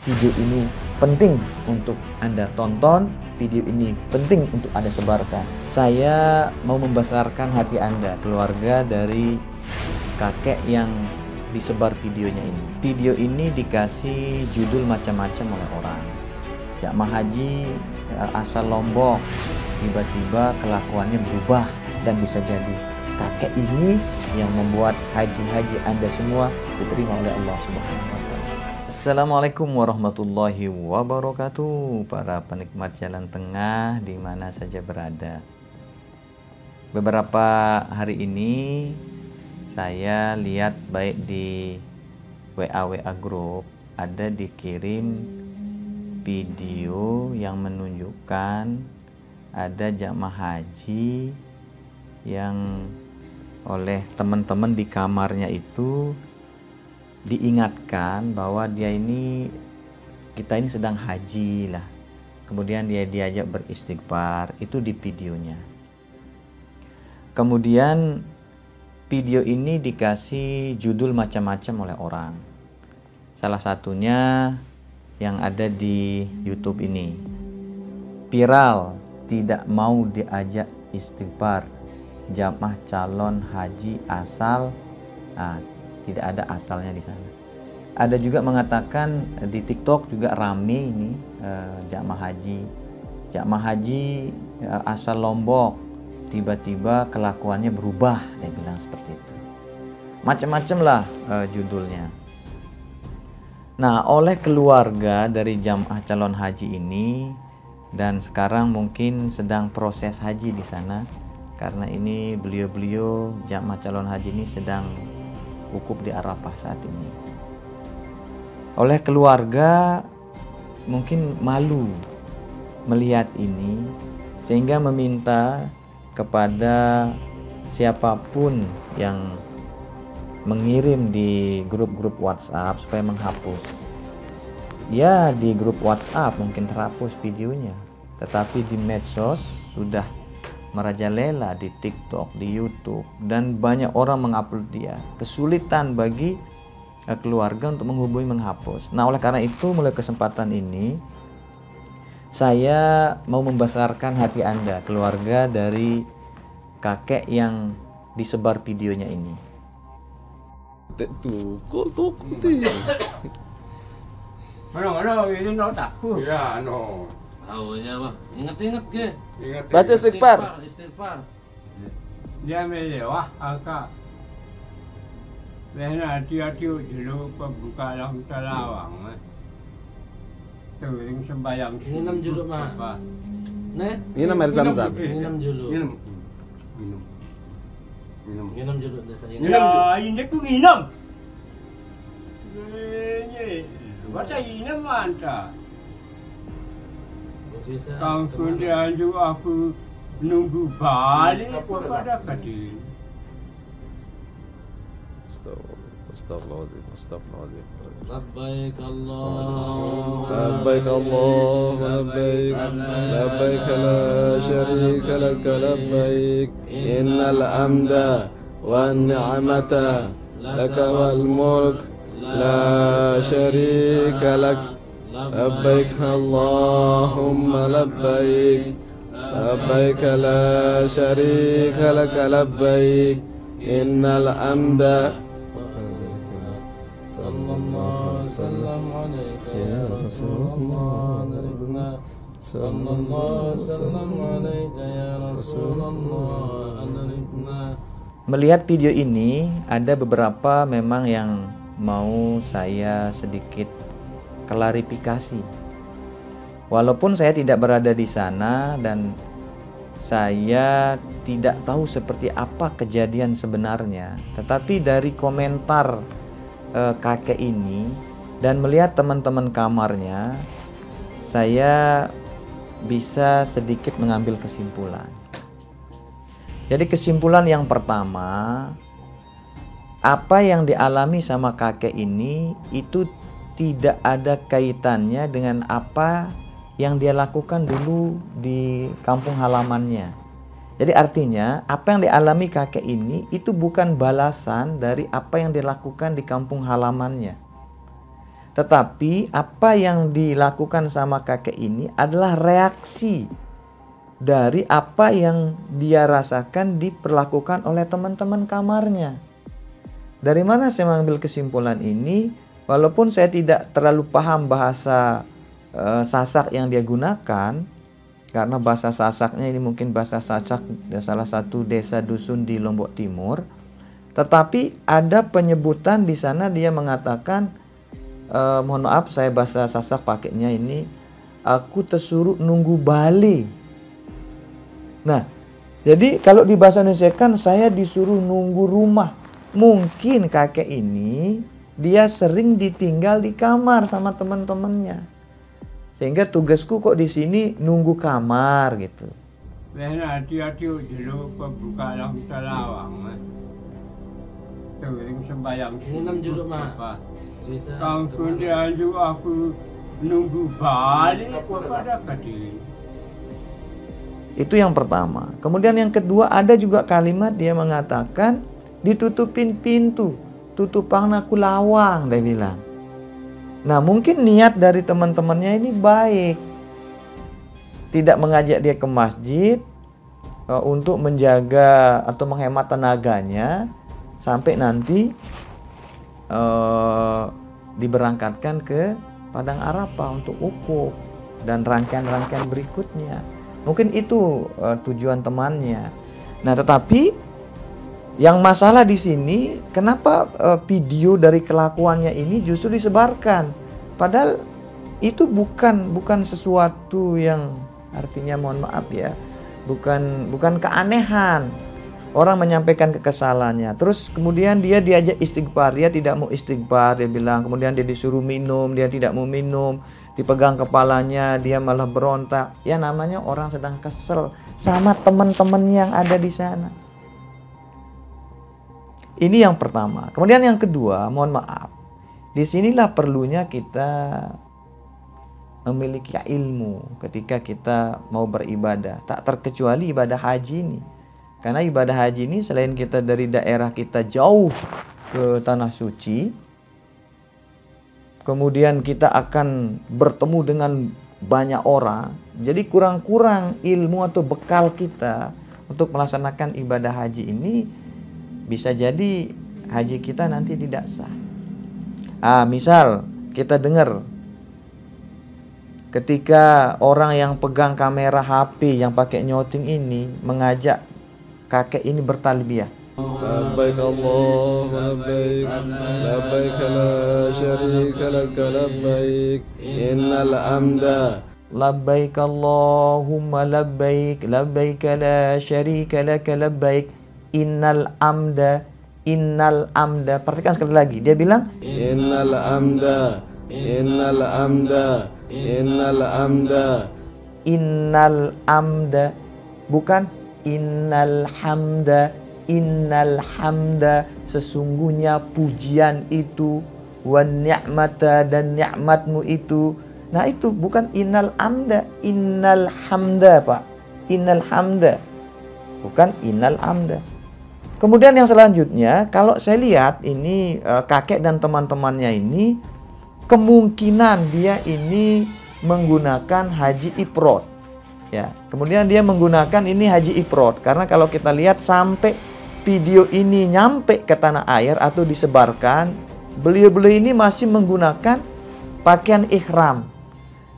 video ini penting untuk Anda tonton, video ini penting untuk Anda sebarkan. Saya mau membesarkan hati Anda, keluarga dari kakek yang disebar videonya ini. Video ini dikasih judul macam-macam oleh orang. Jamaah haji asal Lombok, tiba-tiba kelakuannya berubah dan bisa jadi kakek ini yang membuat haji-haji Anda semua diterima oleh Allah Subhanahu wa Ta'ala. Assalamualaikum warahmatullahi wabarakatuh, para penikmat jalan tengah di mana saja berada. Beberapa hari ini saya lihat baik di WA grup ada dikirim video yang menunjukkan ada jamaah haji yang oleh teman-teman di kamarnya itu diingatkan bahwa kita ini sedang haji lah. Kemudian dia diajak beristighfar, itu di videonya. Kemudian video ini dikasih judul macam-macam oleh orang. Salah satunya yang ada di YouTube ini. Viral, tidak mau diajak istighfar jamaah calon haji asal, tidak ada asalnya di sana. Ada juga mengatakan di TikTok juga rame ini jamaah haji asal Lombok, tiba-tiba kelakuannya berubah, dia bilang seperti itu. Macam-macam lah judulnya. Nah, oleh keluarga dari jamaah calon haji ini, dan sekarang mungkin sedang proses haji di sana, karena ini beliau-beliau jamaah calon haji ini sedang wukuf di Arafah saat ini. Oleh keluarga mungkin malu melihat ini, sehingga meminta kepada siapapun yang mengirim di grup-grup WhatsApp supaya menghapus. Ya, di grup WhatsApp mungkin terhapus videonya, tetapi di medsos sudah merajalela, di TikTok, di YouTube, dan banyak orang mengupload dia. Kesulitan bagi keluarga untuk menghubungi menghapus. Nah, oleh karena itu mulai kesempatan ini saya mau membesarkan hati Anda, keluarga dari kakek yang disebar videonya ini. Mana ini no takut. Ya, no. Awalnya mah ingat-ingat ke? Ingat. Baca istighfar. Istighfar. Dia mewah agak. Lena dia dulu pembuka yang telawang. Sering sembahyang. Ini 6 juluk mah. Nih, Ini air zam-zam. ini 6 juluk. Minum. Minum. Ini 6 juluk desa ini. Ya, ini ku minum. Ini, masa ini mantap. Bisa. Kemudian juga aku nunggu balik kepada Kadir. Astagfirullahaladzim. Labbaik Allah. Labbaik Allahumma labbaik. Labbaik la syarika lak labbaik. Innal hamda wan ni'mata laka wal mulk la syarika lak. Labbaik Allahumma labbaik. Labbaik la syarika lak labbaik. Innal hamda. Sallallahu sallam alaika ya Rasulullah. Sallallahu sallam alaika ya Rasulullah. Melihat video ini, ada beberapa memang yang mau saya sedikit klarifikasi. Walaupun saya tidak berada di sana dan saya tidak tahu seperti apa kejadian sebenarnya, tetapi dari komentar kakek ini dan melihat teman-teman kamarnya, saya bisa sedikit mengambil kesimpulan. Jadi kesimpulan yang pertama, apa yang dialami sama kakek ini itu tidak ada kaitannya dengan apa yang dia lakukan dulu di kampung halamannya. Jadi artinya apa yang dialami kakek ini itu bukan balasan dari apa yang dilakukan di kampung halamannya. Tetapi apa yang dilakukan sama kakek ini adalah reaksi dari apa yang dia rasakan diperlakukan oleh teman-teman kamarnya. Dari mana saya mengambil kesimpulan ini? Walaupun saya tidak terlalu paham bahasa Sasak yang dia gunakan, karena bahasa Sasaknya ini mungkin bahasa Sasak salah satu desa dusun di Lombok Timur, tetapi ada penyebutan di sana dia mengatakan, mohon maaf saya bahasa Sasak pakainya ini, aku tersuruh nunggu balik. Nah, jadi kalau di bahasa Indonesia kan saya disuruh nunggu rumah. Mungkin kakek ini dia sering ditinggal di kamar sama teman-temannya. Sehingga tugasku kok di sini nunggu kamar gitu. Nah, hati-hati dulu pembuka lampu lawang. Sering sembahyang. Nginam dulu, Mak. Bisa. Kemudian juga aku nunggu balik kepada kadi. Itu yang pertama. Kemudian yang kedua, ada juga kalimat dia mengatakan ditutupin pintu, tutupang aku lawang, dia bilang. Nah, mungkin niat dari teman-temannya ini baik, tidak mengajak dia ke masjid untuk menjaga atau menghemat tenaganya sampai nanti diberangkatkan ke Padang Arafah untuk wukuf dan rangkaian-rangkaian berikutnya. Mungkin itu tujuan temannya. Nah, tetapi yang masalah di sini, kenapa video dari kelakuannya ini justru disebarkan? Padahal itu bukan sesuatu yang artinya, mohon maaf ya, bukan keanehan. Orang menyampaikan kekesalannya, terus kemudian dia diajak istighfar, dia tidak mau istighfar, dia bilang. Kemudian dia disuruh minum, dia tidak mau minum, dipegang kepalanya, dia malah berontak. Ya, namanya orang sedang kesel sama teman-teman yang ada di sana. Ini yang pertama. Kemudian yang kedua, mohon maaf, disinilah perlunya kita memiliki ilmu ketika kita mau beribadah, tak terkecuali ibadah haji ini. Karena ibadah haji ini selain kita dari daerah kita jauh ke Tanah Suci, kemudian kita akan bertemu dengan banyak orang. Jadi kurang-kurang ilmu atau bekal kita untuk melaksanakan ibadah haji ini, bisa jadi haji kita nanti tidak sah. Misal kita dengar ketika orang yang pegang kamera HP yang pakai nyoting ini mengajak kakek ini bertalbiyah. Labbaik Allahumma labbaik, labbaik la syarika lak labbaik, innal hamda. Labbaik Allahumma labbaik, labbaik la syarika lak labbaik, innal hamda, innal hamda. Perhatikan sekali lagi, dia bilang innal hamda, innal hamda, innal hamda, innal hamda, bukan innal hamda, innal hamda, sesungguhnya pujian itu, wan ni'mata, dan nikmatmu itu. Nah, itu bukan innal hamda, innal hamda, Pak. Innal hamda, bukan innal hamda. Kemudian yang selanjutnya, kalau saya lihat ini kakek dan teman-temannya ini, kemungkinan dia ini menggunakan haji ifrad. Ya, kemudian dia menggunakan ini haji ifrad, karena kalau kita lihat sampai video ini nyampe ke tanah air atau disebarkan, beliau-beliau ini masih menggunakan pakaian ihram.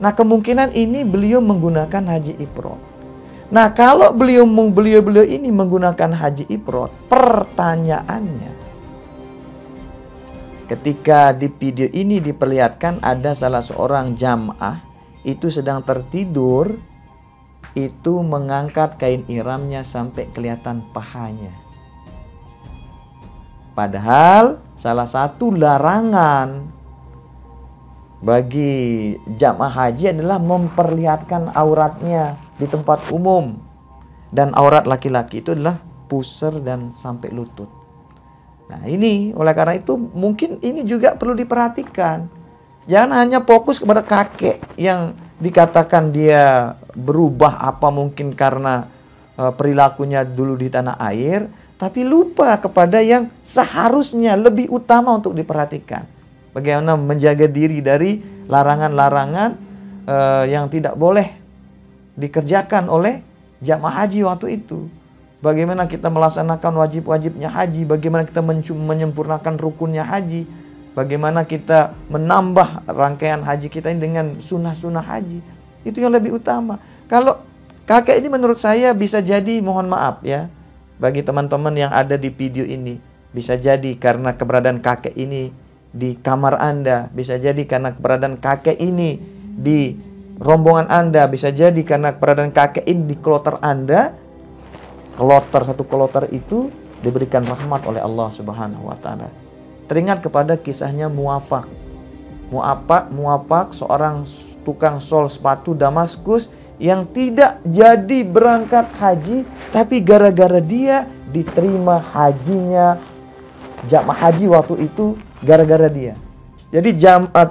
Nah, kemungkinan ini beliau menggunakan haji ifrad. Nah, kalau beliau ini menggunakan haji ifrad, pertanyaannya, ketika di video ini diperlihatkan ada salah seorang jamaah itu sedang tertidur, itu mengangkat kain ihramnya sampai kelihatan pahanya. Padahal salah satu larangan bagi jamaah haji adalah memperlihatkan auratnya di tempat umum. Dan aurat laki-laki itu adalah pusar dan sampai lutut. Nah, ini oleh karena itu mungkin ini juga perlu diperhatikan. Jangan hanya fokus kepada kakek yang dikatakan dia berubah apa mungkin karena perilakunya dulu di tanah air, tapi lupa kepada yang seharusnya lebih utama untuk diperhatikan. bagaimana menjaga diri dari larangan-larangan yang tidak boleh dikerjakan oleh jamaah haji waktu itu. Bagaimana kita melaksanakan wajib-wajibnya haji, bagaimana kita menyempurnakan rukunnya haji, bagaimana kita menambah rangkaian haji kita ini dengan sunnah-sunnah haji. Itu yang lebih utama. Kalau kakek ini menurut saya bisa jadi, mohon maaf ya, bagi teman-teman yang ada di video ini, bisa jadi karena keberadaan kakek ini di kamar Anda, bisa jadi karena keberadaan kakek ini di rombongan Anda, bisa jadi karena keberadaan kakek ini di kloter Anda. Satu kloter itu diberikan rahmat oleh Allah Subhanahu wa taala. Teringat kepada kisahnya Muafak. Muafak seorang tukang sol sepatu Damaskus yang tidak jadi berangkat haji, tapi gara-gara dia diterima hajinya jamaah haji waktu itu, gara-gara dia. Jadi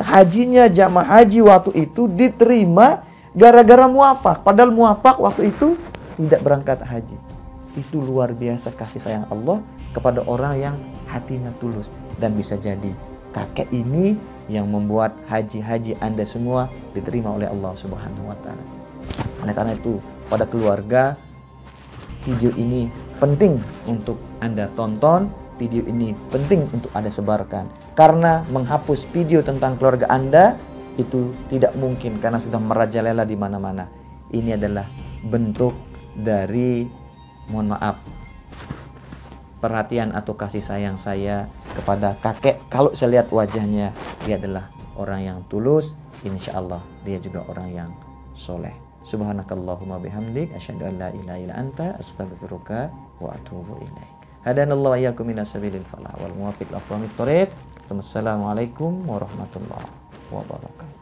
hajinya jamaah haji waktu itu diterima gara-gara Muafak. Padahal Muafak waktu itu tidak berangkat haji. Itu luar biasa kasih sayang Allah kepada orang yang hatinya tulus. Dan bisa jadi kakek ini yang membuat haji-haji Anda semua diterima oleh Allah Subhanahu wa taala. Oleh karena itu, pada keluarga, video ini penting untuk Anda tonton, video ini penting untuk Anda sebarkan. Karena menghapus video tentang keluarga Anda itu tidak mungkin karena sudah merajalela di mana-mana. Ini adalah bentuk dari, mohon maaf, perhatian atau kasih sayang saya kepada kakek. Kalau saya lihat wajahnya, dia adalah orang yang tulus, insya Allah dia juga orang yang soleh. Subhanakallahumma bihamdik, asyhadu an la ilaha illa anta, astaghfiruka wa atubu ilaik. Hadanallahu wa iyyakum minas sabilil falah wal muwaffiq aqwamit thoriq. Wassalamualaikum warahmatullahi wabarakatuh.